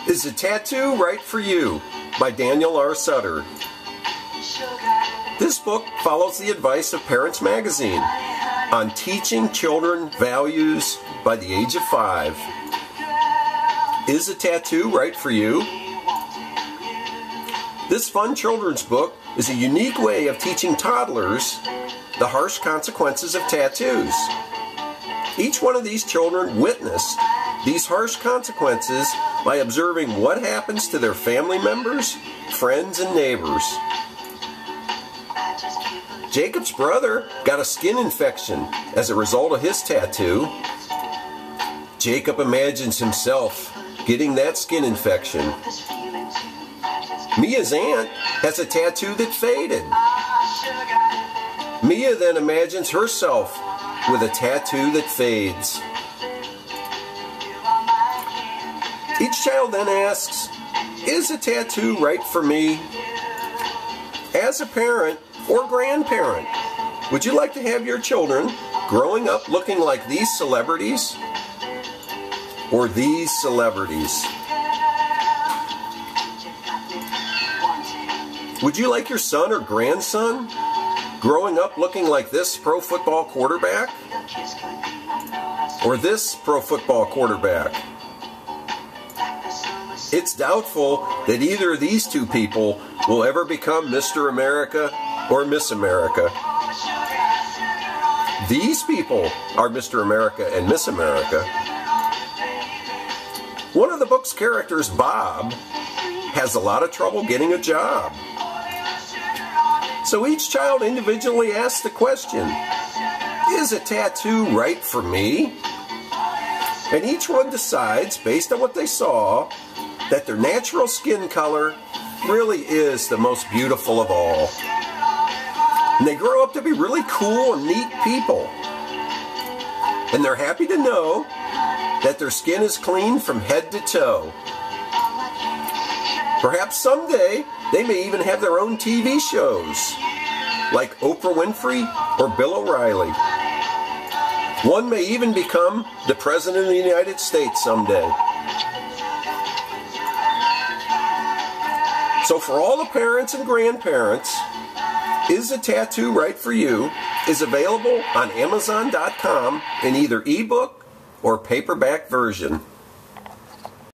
Is a Tattoo Right for You? By Daniel R. Sutter. This book follows the advice of Parents Magazine on teaching children values by the age of 5. Is a tattoo right for you? This fun children's book is a unique way of teaching toddlers the harsh consequences of tattoos. Each one of these children witnessed these harsh consequences by observing what happens to their family members, friends, and neighbors. Jacob's brother got a skin infection as a result of his tattoo. Jacob imagines himself getting that skin infection. Mia's aunt has a tattoo that faded. Mia then imagines herself with a tattoo that fades. Each child then asks, is a tattoo right for me? As a parent or grandparent, would you like to have your children growing up looking like these celebrities or these celebrities? Would you like your son or grandson growing up looking like this pro football quarterback or this pro football quarterback? It's doubtful that either of these two people will ever become Mr. America or Miss America. These people are Mr. America and Miss America. One of the book's characters, Bob, has a lot of trouble getting a job. So each child individually asks the question, is a tattoo right for me? And each one decides, based on what they saw, that their natural skin color really is the most beautiful of all. And they grow up to be really cool and neat people. And they're happy to know that their skin is clean from head to toe. Perhaps someday they may even have their own TV shows, like Oprah Winfrey or Bill O'Reilly. One may even become the President of the United States someday. So for all the parents and grandparents, Is a Tattoo Right for You is available on Amazon.com in either ebook or paperback version.